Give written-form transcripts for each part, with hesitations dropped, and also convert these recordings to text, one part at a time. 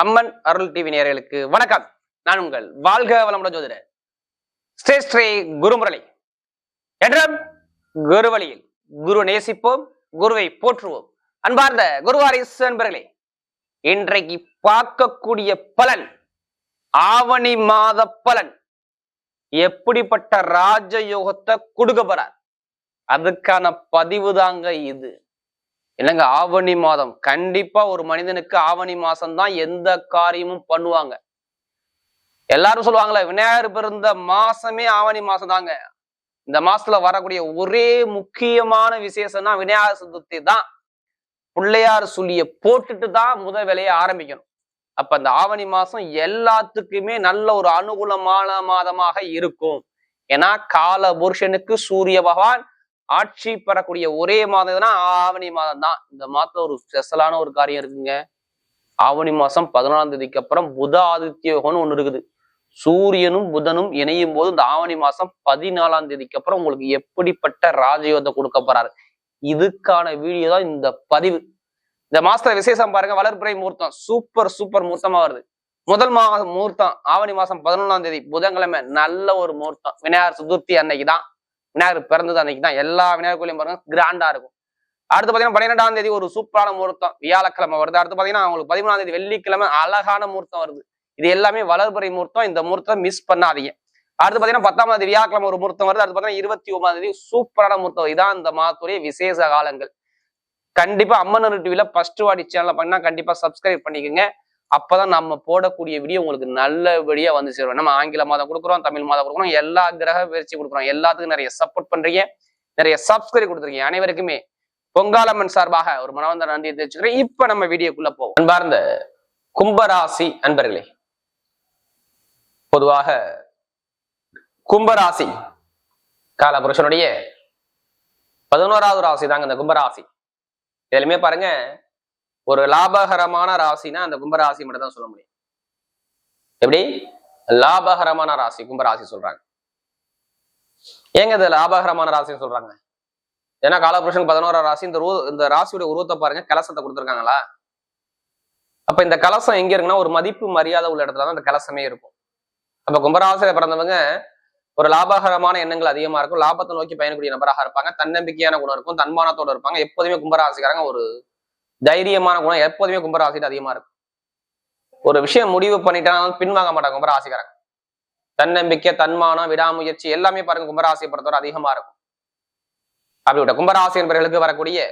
அம்மன் அருள் TV நேயர்களுக்கு வணக்கம். நான் உங்கள் வாழ்க வளமுடன் ஜோதிடர் ஸ்ரீ குருமுரளி. என்றும் குரு வழியில் குரு நேசிப்போம், குருவை போற்றுவோம். அன்பார்ந்த குருவாரிசு அன்பர்களே, இன்றைக்கு பார்க்கக்கூடிய பலன் ஆவணி மாத பலன். எப்படிப்பட்ட ராஜயோகத்தை கொடுக்க போறார், அதுக்கான பதிவு தாங்க இது. இல்லைங்க, ஆவணி மாதம் கண்டிப்பா ஒரு மனிதனுக்கு ஆவணி மாசம் தான் எந்த காரியமும் பண்ணுவாங்க. எல்லாரும் சொல்லுவாங்களே, விநாயகர் பிறந்த மாசமே ஆவணி மாசம் தாங்க. இந்த மாசத்துல வரக்கூடிய ஒரே முக்கியமான விசேஷம்னா விநாயகர் சதுர்த்தி தான். பிள்ளையார் சொல்லிய போட்டுட்டு தான் முதல் வேலையை ஆரம்பிக்கணும். அப்ப இந்த ஆவணி மாசம் எல்லாத்துக்குமே நல்ல ஒரு அனுகூலமான மாதமாக இருக்கும். ஏன்னா கால புருஷனுக்கு சூரிய பகவான் ஆட்சி பெறக்கூடிய ஒரே மாதம்னா ஆவணி மாதம் தான். இந்த மாதத்துல ஒரு ஸ்பெஷலான ஒரு காரியம் இருக்குங்க. ஆவணி மாசம் 14ஆம் தேதிக்கு அப்புறம் புத ஆதித்ய யோகம்னு ஒண்ணு இருக்குது. சூரியனும் புதனும் இணையும் போது இந்த ஆவணி மாசம் 14ஆம் தேதிக்கு அப்புறம் உங்களுக்கு எப்படிப்பட்ட ராஜயோகத்தை கொடுக்க போறாரு, இதுக்கான வீடியோ தான் இந்த பதிவு. இந்த மாசத்துல விசேஷம் பாருங்க, வளர்பிறை முகூர்த்தம் சூப்பர் முகூர்த்தமா வருது. முதல் முகூர்த்தம் ஆவணி மாசம் 11ஆம் தேதி புதன்கிழமை, நல்ல ஒரு முகூர்த்தம். விநாயகர் சதுர்த்தி அன்னைக்கு தான், விநாயகர் பிறந்தது அன்னைக்கு தான். எல்லா விநாயகர் கோயிலையும் பாருங்க கிராண்டா இருக்கும். அடுத்து பாத்தீங்கன்னா 12ஆம் தேதி ஒரு சூப்பரான முகூர்த்தம் வியாழக்கிழமை வருது. அடுத்து பாத்தீங்கன்னா அவங்களுக்கு 13ஆம் தேதி வெள்ளிக்கிழமை அழகான முகூர்த்தம் வருது. இது எல்லாமே வளர்பிறை முகூர்த்தம். இந்த முகூர்த்தம் மிஸ் பண்ணாதீங்க. அடுத்து பாத்தீங்கன்னா 10ஆம் தேதி வியாழக்கிழமை ஒரு முகூர்த்தம் வருது. அடுத்து பாத்தீங்கன்னா 29ஆம் தேதி சூப்பரான முகூர்த்தம். இதான் இந்த மாதத்துடைய விசேஷ காலங்கள். கண்டிப்பா அம்மன் அருள் டிவில ஃபர்ஸ்ட் வாடி சேனலை பண்ணா கண்டிப்பா சப்ஸ்கிரைப் பண்ணிக்கோங்க. அப்பதான் நம்ம போடக்கூடிய வீடியோ உங்களுக்கு நல்லபடியா வந்து சேரும். நம்ம ஆங்கில மாதம் கொடுக்குறோம், தமிழ் மாதம் கொடுக்குறோம், எல்லா கிரக பயிற்சி கொடுக்குறோம். எல்லாத்துக்கும் நிறைய சப்போர்ட் பண்றீங்க, நிறைய சப்ஸ்கிரைப் கொடுத்துருக்கீங்க. அனைவருக்குமே பொங்காலம்மன் சார்பாக ஒரு மனவந்த நன்றியை தெரிவிச்சுக்கிறேன். இப்ப நம்ம வீடியோக்குள்ள போவோம். அன்பார்ந்த கும்பராசி அன்பர்களே, பொதுவாக கும்பராசி காலபுருஷனுடைய 11ஆவது ராசி தாங்க இந்த கும்பராசி. இதுலயுமே பாருங்க, ஒரு லாபகரமான ராசினா அந்த கும்பராசி மட்டும் தான் சொல்ல முடியும். எப்படி லாபகரமான ராசி கும்பராசி சொல்றாங்க? ஏங்க இது லாபகரமான ராசின்னு சொல்றாங்க? ஏன்னா காலபுருஷன் 11ஆம் ராசி. இந்த ராசியோட உருவத்தை பாருங்க, கலசத்தை கொடுத்துருக்காங்களா? அப்ப இந்த கலசம் எங்க இருக்குன்னா ஒரு மதிப்பு மரியாதை உள்ள இடத்துலதான் இந்த கலசமே இருக்கும். அப்ப கும்பராசியில பிறந்தவங்க ஒரு லாபகரமான எண்ணங்கள் அதிகமா இருக்கும், லாபத்தை நோக்கி பயணக்கூடிய நபராக இருப்பாங்க, தன்னம்பிக்கையான குணம் இருக்கும், தன்மானத்தோட இருப்பாங்க. எப்போதுமே கும்பராசிக்காரங்க ஒரு தைரியமான குணம் எப்போதுமே கும்பராசிட்டு அதிகமா இருக்கும். ஒரு விஷயம் முடிவு பண்ணிட்டாலும் பின்வாங்க மாட்டாங்க கும்பராசிக்காரங்க. தன்னம்பிக்கை, தன்மானம், விடாமுயற்சி எல்லாமே பாருங்க கும்பராசியை பொறுத்தவரை அதிகமா இருக்கும். அப்படிப்பட்ட கும்பராசி என்பவர்களுக்கு வரக்கூடிய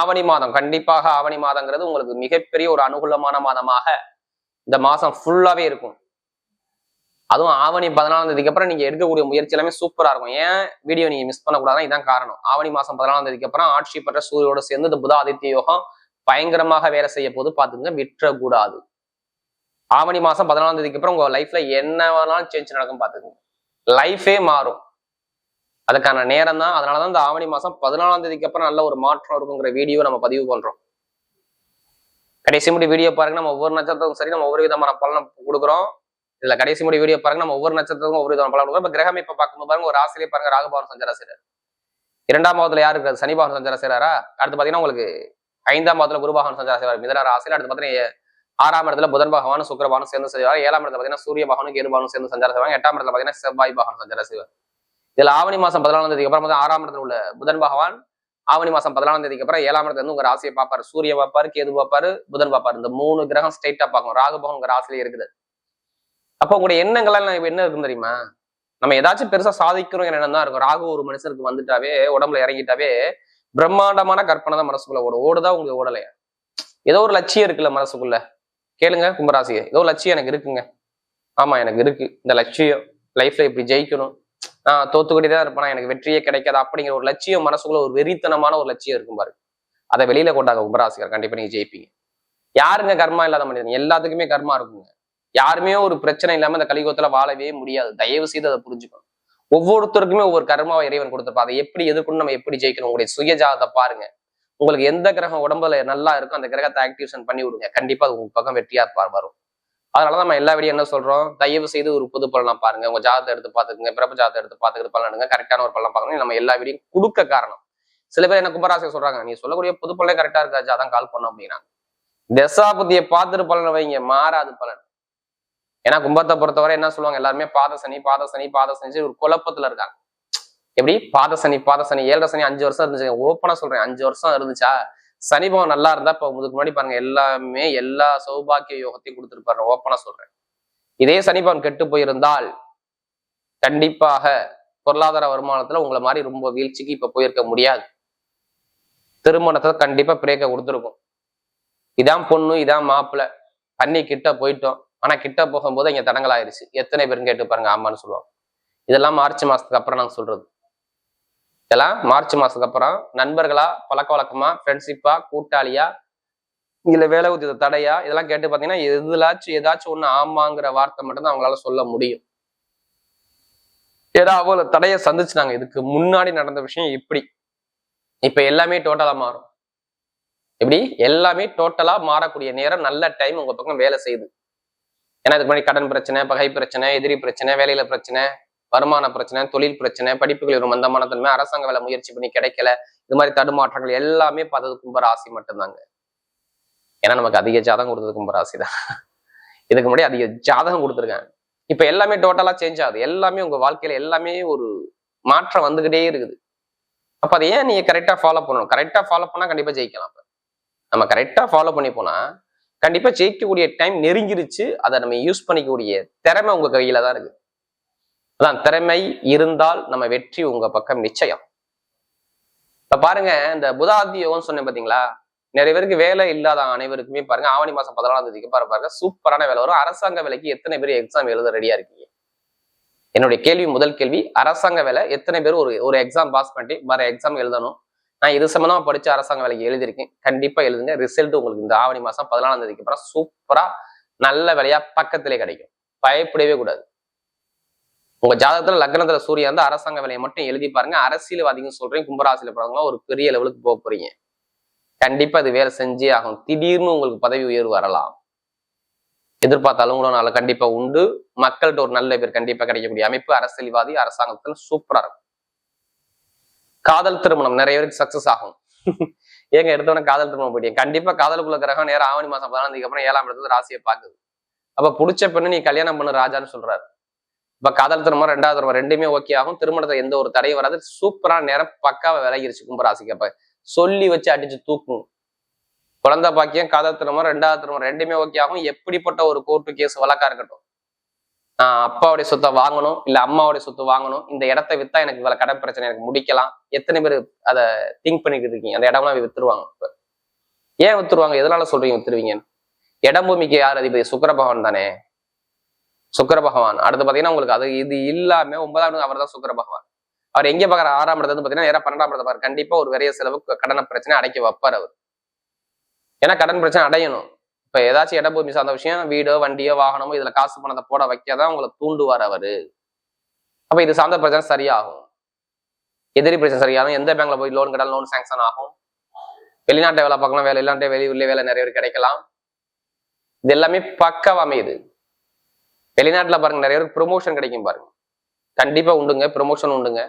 ஆவணி மாதம், கண்டிப்பாக ஆவணி மாதங்கிறது உங்களுக்கு மிகப்பெரிய ஒரு அனுகூலமான மாதமாக இந்த மாசம் ஃபுல்லாவே இருக்கும். அதுவும் ஆவணி 14ஆம் தேதிக்கு அப்புறம் நீங்க எடுக்கக்கூடிய முயற்சி எல்லாமே சூப்பரா இருக்கும். ஏன் வீடியோ நீங்க மிஸ் பண்ணக்கூடாதான், இதான் காரணம். ஆவணி மாசம் 14ஆம் தேதிக்கு அப்புறம் ஆட்சி பெற்ற சூரியோட சேர்ந்து இந்த புத ஆதித்ய யோகம் பயங்கரமாக வேலை செய்ய போது பாத்துங்க, விற்றக்கூடாது. ஆவணி மாசம் 14ஆம் தேதிக்கு அப்புறம் உங்க லைஃப்ல என்ன வேணாலும் சேஞ்ச் நடக்கும் பாத்துக்கோங்க. லைஃபே மாறும். அதுக்கான நேரம் தான். அதனாலதான் இந்த ஆவணி மாசம் 14ஆம் தேதிக்கு அப்புறம் நல்ல ஒரு மாற்றம் இருக்குங்கிற வீடியோ நம்ம பதிவு பண்றோம். கடைசி முடி வீடியோ பாருங்க. நம்ம ஒவ்வொரு நட்சத்திரத்துக்கும் சரி, நம்ம ஒவ்வொரு விதமான பலனை கொடுக்குறோம். இதுல கடைசி முடி வீடியோ பாருங்க, நம்ம ஒவ்வொரு நட்சத்திரத்துக்கும் ஒவ்வொரு விதமான பலன் கொடுக்குறோம். இப்ப கிரகம் இப்ப பார்க்கும்போது பாருங்க, ஒரு ராசியிலே பாருங்க ராகுபவன் சஞ்சாரம் செய்றாரு. 2ஆம் பாவத்துல யாரு இருக்காரு? சனி பகவான் சஞ்சாரம் செய்றாரா? அடுத்து பாத்தீங்கன்னா உங்களுக்கு 5ஆம் பாவத்துல குரு பகவான் சஞ்சாரம் செய்வார் மிதன ராசியில. அடுத்து பாத்தீங்கன்னா 6ஆம் இடத்துல புதன் பகவானும் சுக்கிர பகவானும் சேர்ந்து செய்வார். 7ஆம் இடத்துல பாத்தீங்கன்னா சூரிய பகவானும் கேது பகவானும் சேர்ந்து சஞ்சாரம் செய்வாங்க. 8ஆம் இடத்துல பாத்தீங்கன்னா செவ்வாய் பகவான் சஞ்சாரம் செய்வார். இதுல ஆவணி மாசம் 14ஆம் தேதிக்கு அப்புறம் 6ஆம் இடத்துல உள்ள புதன் பகவான் ஆவணி மாசம் 14ஆம் தேதிக்கு அப்புறம் 7ஆம் இடத்துல இருந்து உங்க ராசியை பார்ப்பாரு. சூரிய பார்ப்பாரு, கேது பார்ப்பாரு, புதன் பார்ப்பாரு. இந்த 3 கிரகம் ஸ்ட்ரைட்டா பார்க்கும். ராகு பகவான் உங்க ராசியிலே இருக்குது. அப்ப உங்களுடைய எண்ணங்கள்லாம் என்ன இருக்குன்னு தெரியுமா? நம்ம ஏதாச்சும் பெருசா சாதிக்கிறோம் எண்ணம் தான் இருக்கும். ராகு ஒரு மனுஷனுக்கு வந்துட்டாவே, உடம்புல இறங்கிட்டாவே பிரம்மாண்டமான கற்பனை தான் மனசுக்குள்ள ஓடுதா உங்களுக்கு ஓடலையா? ஏதோ ஒரு லட்சியம் இருக்குல்ல மனசுக்குள்ள. கேளுங்க கும்பராசியை, ஏதோ லட்சியம் எனக்கு இருக்குங்க. ஆமா எனக்கு இருக்கு, இந்த லட்சியம் லைஃப்ல இப்படி ஜெயிக்கணும், நான் தோத்துக்கிட்டே தான் இருப்பேன், எனக்கு வெற்றியே கிடைக்காது அப்படிங்கிற ஒரு லட்சியம் மனசுக்குள்ள ஒரு வெறித்தனமான ஒரு லட்சியம் இருக்கும் பாரு. அதை வெளியில கொண்டாங்க கும்பராசிக்கார், கண்டிப்பா நீங்க ஜெயிப்பீங்க. யாருங்க கர்மா இல்லாத மனிதன்? எல்லாத்துக்குமே கர்மா இருக்குங்க. யாருமே ஒரு பிரச்சனை இல்லாம இந்த கலியுகத்துல வாழவே முடியாது. தயவு செய்து அதை புரிஞ்சுக்கணும். ஒவ்வொருத்தருக்குமே ஒவ்வொரு கர்மாவை இறைவன் கொடுத்திருப்பா. அதை எப்படி எதிர்கொண்டு நம்ம எப்படி ஜெயிக்கணும், உங்களுடைய சுயஜாதத்தை பாருங்க. உங்களுக்கு எந்த கிரகம் உடம்புல நல்லா இருக்கும் அந்த கிரகத்தை ஆக்டிவேஷன் பண்ணி விடுங்க. கண்டிப்பா அது உங்க பக்கம் வெற்றியா வரும். அதனாலதான் நம்ம எல்லா வீடியோ என்ன சொல்றோம், தயவு செய்து ஒரு புது பலனா பாருங்க. உங்க ஜாதத்தை எடுத்து பாத்துக்குங்க, பிறப்பு ஜாதத்தை எடுத்து பாத்துக்கிட்டு பலனுங்க, கரெக்டான ஒரு பலன் பார்க்கணும். நம்ம எல்லா வீடியும் கொடுக்க காரணம். சில பேர் என்ன கும்பராசியை சொல்றாங்க, நீ சொல்லக்கூடிய புது பலனே கரெக்டா இருக்காச்சு, அதான் கால் பண்ணோம் அப்படின்னா. தசாபதியை பார்த்துட்டு பலன் வைங்க, மாறாது பலன். ஏன்னா கும்பத்தை பொறுத்தவரை என்ன சொல்லுவாங்க எல்லாருமே, பாத சனி பாத சனி பாத சனி ஒரு குழப்பத்துல இருக்காங்க. எப்படி பாத சனி 7 சனி 5 வருஷம் இருந்துச்சு. ஓப்பனா சொல்றேன், 5 வருஷம் இருந்துச்சா? சனி பவன் நல்லா இருந்தா இப்ப இதுக்கு முன்னாடி பாருங்க எல்லாமே எல்லா சௌபாக்கிய யோகத்தையும் கொடுத்துருப்பாரு. ஓப்பனா சொல்றேன். இதே சனி பவன் கெட்டு போயிருந்தால் கண்டிப்பாக பொருளாதார வருமானத்துல உங்களை மாதிரி ரொம்ப வீழ்ச்சிக்கு இப்ப போயிருக்க முடியாது. திருமணத்தை கண்டிப்பா பிரேக்க கொடுத்துருக்கும். இதான் பொண்ணு இதான் மாப்பிள்ளை பண்ணி கிட்ட போயிட்டோம். ஆனா கிட்ட போகும்போது இங்க தடங்கள் ஆயிடுச்சு. எத்தனை பேரும் கேட்டு பாருங்க, ஆமான்னு சொல்லுவாங்க. இதெல்லாம் மார்ச் மாசத்துக்கு அப்புறம் நாங்க சொல்றது. இதெல்லாம் மார்ச் மாசத்துக்கு அப்புறம் நண்பர்களா, பழக்க வழக்கமா, ஃப்ரெண்ட்ஷிப்பா, கூட்டாளியா, இல்ல வேலை உத்திய தடையா, இதெல்லாம் கேட்டு பாத்தீங்கன்னா ஏதாச்சும் ஒண்ணு ஆமாங்கிற வார்த்தை மட்டும்தான் அவங்களால சொல்ல முடியும். ஏதா அவ்வளவு தடையை சந்திச்சுனாங்க. இதுக்கு முன்னாடி நடந்த விஷயம் இப்படி. இப்ப எல்லாமே டோட்டலா மாறும். எப்படி எல்லாமே டோட்டலா மாறக்கூடிய நேரம், நல்ல டைம் உங்க பக்கம் வேலை செய்யுது. ஏன்னா இதுக்கு முன்னாடி கடன் பிரச்சனை, பகை பிரச்சனை, எதிரி பிரச்சனை, வேலையில பிரச்சனை, வருமான பிரச்சனை, தொழில் பிரச்சனை, படிப்புகள் ஒரு மந்தமான தன்மை, அரசாங்க வேலை முயற்சி பண்ணி கிடைக்கல, இது மாதிரி தடுமாற்றங்கள் எல்லாமே பார்த்தது கும்பராசி மட்டும்தாங்க. ஏன்னா நமக்கு அதிக ஜாதகம் கொடுத்தது கும்பராசி தான். இதுக்கு முன்னாடி அதிக ஜாதகம் கொடுத்துருக்காங்க. இப்ப எல்லாமே டோட்டலா சேஞ்ச் ஆகுது. எல்லாமே உங்க வாழ்க்கையில எல்லாமே ஒரு மாற்றம் வந்துகிட்டே இருக்குது. அப்ப அதை ஏன் நீங்க கரெக்டா ஃபாலோ பண்ணணும்? கரெக்டா ஃபாலோ பண்ணா கண்டிப்பா ஜெயிக்கலாம். நம்ம கரெக்டா ஃபாலோ பண்ணி போனா கண்டிப்பா ஜெயிக்கக்கூடிய டைம் நெருங்கிருச்சு. அதை நம்ம யூஸ் பண்ணிக்கக்கூடிய திறமை உங்க கையில தான் இருக்கு. அதான் திறமை இருந்தால் நம்ம வெற்றி உங்க பக்கம் நிச்சயம். இப்ப பாருங்க, இந்த புதாதி யோகம் சொன்னேன் பாத்தீங்களா? நிறைய பேருக்கு வேலை இல்லாத அனைவருக்குமே பாருங்க ஆவணி மாசம் 14ஆம் தேதிக்கு பாருங்க சூப்பரான வேலை வரும். அரசாங்க வேலைக்கு எத்தனை பேர் எக்ஸாம் எழுத ரெடியா இருக்கீங்க? என்னுடைய கேள்வி, முதல் கேள்வி, அரசாங்க வேலை எத்தனை பேர் ஒரு எக்ஸாம் பாஸ் பண்ணி வர எக்ஸாம் எழுதணும்? நான் இது சம்பந்தமா படிச்சு அரசாங்க வேலைக்கு எழுதியிருக்கேன். கண்டிப்பா எழுதுங்க. ரிசல்ட் உங்களுக்கு இந்த ஆவணி மாசம் 14ஆம் தேதிக்கு அப்புறம் சூப்பரா நல்ல வேலையா பக்கத்திலே கிடைக்கும். பயப்படவே கூடாது. உங்க ஜாதகத்துல லக்னத்துல சூரியன் வந்து அரசாங்க வேலையை மட்டும் எழுதி பாருங்க. அரசியல்வாதிகள் சொல்றேன், கும்பராசியில போறவங்க ஒரு பெரிய லெவலுக்கு போக போறீங்க. கண்டிப்பா அது வேலை செஞ்சே ஆகும். திடீர்னு உங்களுக்கு பதவி உயர்வு வரலாம். எதிர்பார்த்த அலுவலகம் கண்டிப்பா உண்டு. மக்கள்கிட்ட ஒரு நல்ல பேர் கண்டிப்பா கிடைக்கக்கூடிய அமைப்பு அரசியல்வாதி அரசாங்கத்துல சூப்பரா இருக்கும். காதல் திருமணம் நிறைய பேருக்கு சக்சஸ் ஆகும். ஏங்க எடுத்தோன்னே காதல் திருமணம் போயிட்டீங்க? கண்டிப்பா காதலுக்குள்ள கிரகம் நேரம் ஆவணி மாசம் 14ஆம் தேதிக்கு அப்புறம் 7ஆம் இடத்துல ராசியை பாக்குது. அப்ப புடிச்ச பெண்ணு நீ கல்யாணம் பண்ணு ராஜான்னு சொல்றாரு. இப்ப காதல் திருமணம் 2வது திருமணம் ரெண்டுமே ஓகே ஆகும். திருமணத்தை எந்த ஒரு தடையும் வராது. சூப்பரான நேரம் பக்காவை விலகிருச்சு கும்பராசிக்கு. அப்ப சொல்லி வச்சு அடிச்சு தூக்கும். குழந்தை பாக்கியம், காதல் திருமணம் 2வது திருமணம் ரெண்டுமே ஓகே ஆகும். எப்படிப்பட்ட ஒரு கோர்ட்டு கேஸ் வழக்கா இருக்கட்டும், அப்பாவுடைய சொத்தை வாங்கணும் இல்ல அம்மாவுடைய சொத்து வாங்கணும், இந்த இடத்த வித்தா எனக்கு இவ்வளவு கடன் பிரச்சனை எனக்கு முடிக்கலாம், எத்தனை பேர் அதை திங்க் பண்ணிக்கிட்டு இருக்கீங்க? அந்த இடம்லாம் வித்துருவாங்க. இப்ப ஏன் வித்துருவாங்க? எதனால சொல்றீங்க வித்துருவீங்க? இடம் பூமிக்கு யார் அதிபதி? சுக்கிர பகவான் தானே. சுக்கிர பகவான் அடுத்து பாத்தீங்கன்னா உங்களுக்கு அது இது இல்லாம 9ஆம் இடம் அவர் தான் சுக்கிர பகவான். அவர் எங்க பாக்குற 6ஆம் இடத்துல பாத்தீங்கன்னா நேரம் 12ஆம் இடத்தை பாரு. கண்டிப்பா ஒரு விரைய செலவு கடன பிரச்சனை அடைக்க வைப்பார் அவர். ஏன்னா கடன் பிரச்சனை அடையணும். இப்ப ஏதாச்சும் இட பூமி சார்ந்த விஷயம், வீடோ வண்டியோ வாகனமோ இதுல காசு பணத்தை போட வைக்காதான் உங்களை தூண்டுவார் அவரு. அப்ப இது சார்ந்த பிரச்சனை சரியாகும். எதிரி பிரச்சனை சரியாகும். எந்த பேங்க்ல போய் லோன் கேட்டாலும் லோன் சாங்ஷன் ஆகும். வெளிநாட்டை வேலை பார்க்கலாம், வேலை இல்லாண்டே வெளியூர்ல வேலை நிறைய பேர் கிடைக்கலாம். இது எல்லாமே பக்காவா அமையுது. வெளிநாட்டுல பாருங்க நிறைய பேருக்கு ப்ரொமோஷன் கிடைக்கும் பாருங்க. கண்டிப்பா உண்டுங்க, ப்ரொமோஷன் உண்டுங்க.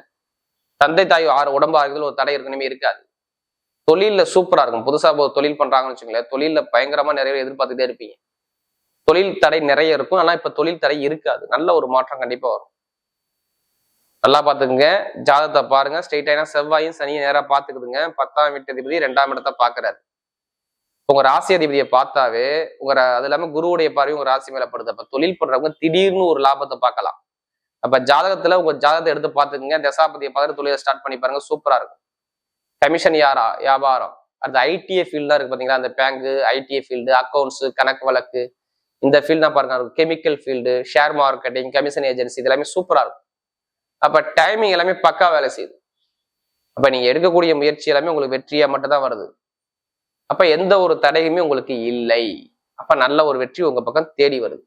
தந்தை தாய் உடம்பு ஆகுறதுல ஒரு தடை இருக்கணுமே இருக்காது. தொழில்ல சூப்பரா இருக்கும். புதுசா தொழில் பண்றாங்கன்னு வச்சுங்களேன், தொழில்ல பயங்கரமா நிறைய பேர் எதிர்பார்த்துட்டே இருப்பீங்க. தொழில் தடை நிறைய இருக்கும். ஆனா இப்ப தொழில் தடை இருக்காது. நல்ல ஒரு மாற்றம் கண்டிப்பா வரும். நல்லா பாத்துக்குங்க. ஜாதகத்தை பாருங்க. ஸ்ட்ரெயிட்டா செவ்வாயும் சனியும் நேரா பாத்துக்குதுங்க. 10ஆம் வீட்டு அதிபதி 2ஆம் இடத்தை பாக்குறாரு. உங்க ராசி அதிபதியை பார்த்தாவே அது இல்லாம குருவுடைய பார்வையும் உங்க ராசி மேல படுது. அப்ப தொழில் பண்றவங்க திடீர்னு ஒரு லாபத்தை பார்க்கலாம். அப்ப ஜாதகத்துல உங்க ஜாதகத்தை எடுத்து பாத்துக்குங்க. தசாபதியை பார்த்து தொழிலை ஸ்டார்ட் பண்ணி பாருங்க. சூப்பரா இருக்கும். கமிஷன் வியாபாரம், அது ஐடிஏ ஃபீல்டு தான் இருக்கு பாத்தீங்களா? அந்த பேங்கு, ஐடிஏ ஃபீல்டு, அக்கௌண்ட்ஸ், கணக்கு வழக்கு, இந்த ஃபீல்டு தான் பாருங்க. Chemical field, share marketing, commission agency, இது எல்லாமே சூப்பரா இருக்கும். அப்ப டைமிங் எல்லாமே பக்கா வேலை செய்யுது. அப்ப நீங்க எடுக்கக்கூடிய முயற்சி எல்லாமே உங்களுக்கு வெற்றியா மட்டும் தான் வருது. அப்ப எந்த ஒரு தடையுமே உங்களுக்கு இல்லை. அப்ப நல்ல ஒரு வெற்றி உங்க பக்கம் தேடி வருது.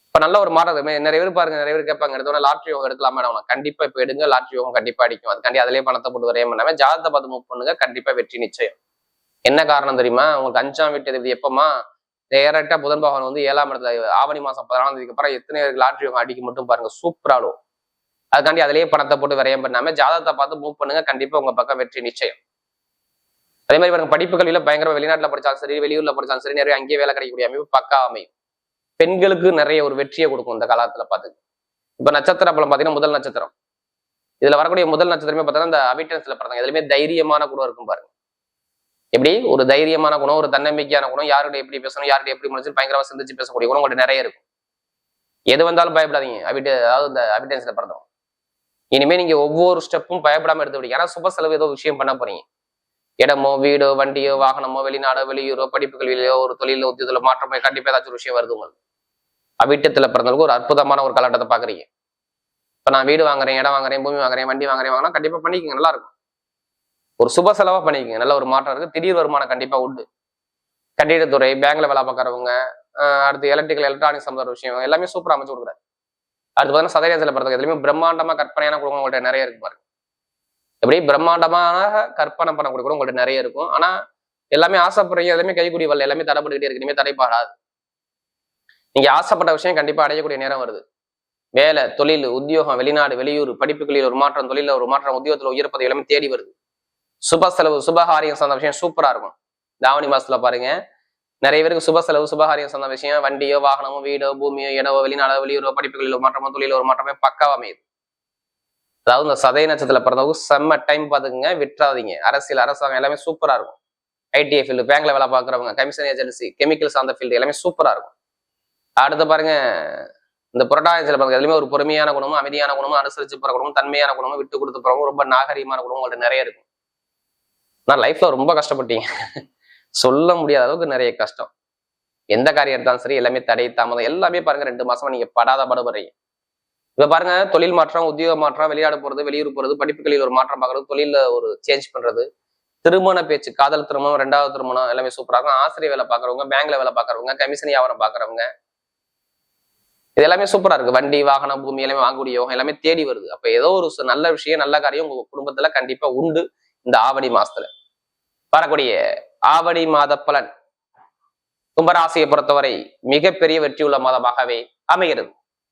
இப்ப நல்ல ஒரு மாற்றம். நிறைய பேர் பாருங்க, நிறைய பேர் கேட்பாங்க, எடுத்தோட லாட்ரி யோகம் எடுக்கலாமா? கண்டிப்பா இப்ப எடுங்க. லாட்ரி யோகம் கண்டிப்பா அடிக்கும். அதுக்காண்டி அதிலேயே பணத்தை போட்டு வரையும் பண்ணாம ஜாதகத்தை பார்த்து மூவ் பண்ணுங்க. கண்டிப்பா வெற்றி நிச்சயம். என்ன காரணம் தெரியுமா? உங்களுக்கு 5ஆம் வீட்டு அதிபதி எப்பமா டேரக்டா புதன் பகவான் வந்து 7ஆம் இடத்துல ஆவணி மாசம் 14ஆம் தேதிக்கு அப்புறம் எத்தனை பேருக்கு லாட்ரி யோகம் அடிக்க மட்டும் பாருங்க. சூப்பராலும். அதுக்காண்டி அதிலேயே பணத்தை போட்டு வரையும் பண்ணாம ஜாதகத்தை பார்த்து மூவ் பண்ணுங்க. கண்டிப்பா உங்க பக்கம் வெற்றி நிச்சயம். அதே மாதிரி பாருங்க படிப்பு கல்வியில பயங்கரமா வெளிநாட்டுல படிச்சாலும் சரி, வெளியூர்ல படிச்சாலும் சரி, நிறைய அங்கேயே வேலை கிடைக்கக்கூடிய அமைப்பு பக்கா அமையும். பெண்களுக்கு நிறைய ஒரு வெற்றியை கொடுக்கும் இந்த காலத்துல பார்த்து. இப்ப நட்சத்திர பலம் பாத்தீங்கன்னா முதல் நட்சத்திரம். இதுல வரக்கூடிய முதல் நட்சத்திரமே பார்த்தீங்கன்னா இந்த அவிட்டன்ஸ்ல பிறந்தாங்க. எதுலையுமே தைரியமான குணம் இருக்கும் பாருங்க. எப்படி ஒரு தைரியமான குணம், ஒரு தன்னம்பிக்கையான குணம், யாருடைய எப்படி பேசணும், யாருடைய எப்படி முடிச்சு பயங்கரமா சிந்திச்சு பேசக்கூடிய குணம் உங்கள்ட்ட நிறைய இருக்கும். எது வந்தாலும் பயப்படாதீங்க. அதாவது இந்த அவிட்டன்ஸ்ல பிறந்தவங்க. இனிமே நீங்க ஒவ்வொரு ஸ்டெப்பும் பயப்படாம எடுத்து விடுங்க. ஏன்னா சுப செலவு ஏதோ விஷயம் பண்ண போறீங்க. இடமோ, வீடோ, வண்டியோ, வாகனமோ, வெளிநாடோ, வெளியூரோ, படிப்பு கல்வியிலோ, ஒரு தொழில உத்தியத்துல மாற்றமோ கண்டிப்பா ஏதாச்சும் ஒரு விஷயம் வருது உங்களுக்கு. அவிட்டத்துல பிறந்தவங்களுக்கு ஒரு அற்புதமான ஒரு காலகட்டத்தை பாக்குறீங்க. இப்ப நான் வீடு வாங்குறேன், இடம் வாங்குறேன், பூமி வாங்குறேன், வண்டி வாங்குறேன் வாங்கினா கண்டிப்பா பண்ணிக்கங்க, நல்லா இருக்கும். ஒரு சுப செலவா பண்ணிக்கங்க, நல்ல ஒரு மாற்றம் இருக்கு. திடீர் வருமானம் கண்டிப்பா உண்டு. கட்டிடத்துறை, பேங்க்ல வேலை பார்க்கறவங்க, அடுத்து எலக்ட்ரானிக் சம்பந்த விஷயம் எல்லாமே சூப்பரா அமைச்சு கொடுக்குறாரு. அடுத்து பார்த்தீங்கன்னா சதயத்துல பிறந்தவங்க எதுலையுமே பிரம்மாண்டமா கற்பனையான குடும்பம் உங்கள்கிட்ட நிறைய இருக்கு பாருங்க. எப்படி பிரம்மாண்டமான கற்பனை பண்ணக்கூடிய கூட உங்கள்கிட்ட நிறைய இருக்கும். ஆனா எல்லாமே ஆசைப்படுறீங்க, எல்லாமே கைகூடி வரல, எல்லாமே தடைப்பட்டுக்கிட்டே இருக்கு. இனிமே தடைப்பாடாது. நீங்க ஆசைப்பட்ட விஷயம் கண்டிப்பா அடையக்கூடிய நேரம் வருது. வேலை, தொழில், உத்தியோகம், வெளிநாடு, வெளியூர், படிப்புகளில் ஒரு மாற்றம், தொழில ஒரு மாற்றம், உத்தியோகத்துல உயர் பதவி எல்லாமே தேடி வருது. சுப செலவு, சுபகாரியம் சார்ந்த விஷயம் சூப்பரா இருக்கும். தாவணி மாசத்துல பாருங்க, நிறைய பேருக்கு சுப செலவு, சுபகாரியம் சார்ந்த விஷயம், வண்டியோ, வாகனமோ, வீடோ, பூமியோ, இடவோ, வெளிநாடோ, வெளியூரோ, படிப்புகளில் ஒரு மாற்றமோ, தொழில ஒரு மாற்றமே பக்காவா அமையுது. அதாவது இந்த சதய நட்சத்திரத்துல பிறந்தவங்க செம்ம டைம் பாத்துக்குங்க, விட்டுறாதீங்க. அரசியல், அரசாங்கம் எல்லாமே சூப்பரா இருக்கும். ஐடிஐ ஃபீல்டு, பேங்க்ல வேலை பார்க்குறவங்க, கமிஷன் ஏஜென்சி, கெமிக்கல் சார்ந்த ஃபீல்டு எல்லாமே சூப்பரா இருக்கும். அடுத்து பாருங்க, இந்த புரட்டாசியில பாருங்க, எதுலையுமே ஒரு பொறுமையான குணமும், அமைதியான குணமும், அனுசரிச்சு போற குணமும், தன்மையான குணமும், விட்டு கொடுத்து போறவங்க, ரொம்ப நாகரீகமான குணமும் உங்கள்ட்ட நிறைய இருக்கும். நான் லைஃப்ல ரொம்ப கஷ்டப்பட்டீங்க, சொல்ல முடியாத அளவுக்கு நிறைய கஷ்டம். எந்த காரியம் எடுத்தாலும் சரி, எல்லாமே தடை, தாமதம் எல்லாமே பாருங்க 2 மாசமா நீங்க படாத பாடுபடுறீங்க. இப்ப பாருங்க, தொழில் மாற்றம், உத்தியோக மாற்றம், வெளிநாடு போறது, வெளியூர் போறது, படிப்புகளில் ஒரு மாற்றம் பார்க்கறது, தொழில ஒரு சேஞ்ச் பண்றது, திருமண பேச்சு, காதல் திருமணம், 2வது திருமணம் எல்லாமே சூப்பரா இருக்கும். ஆசிரியர் வேலை பார்க்கறவங்க, பேங்க்ல வேலை பார்க்கறவங்க, கமிஷன் வியாபாரம் பார்க்கறவங்க, இது எல்லாமே சூப்பரா இருக்கு. வண்டி, வாகனம், பூமி எல்லாமே வாங்கக்கூடிய யோகம் எல்லாமே தேடி வருது. அப்ப ஏதோ ஒரு நல்ல விஷயம், நல்ல காரியம் உங்க குடும்பத்துல கண்டிப்பா உண்டு இந்த ஆவணி மாசத்துல. வரக்கூடிய ஆவணி மாத பலன் கும்பராசியை பொறுத்தவரை மிகப்பெரிய வெற்றியுள்ள மாதமாகவே அமைகிறது.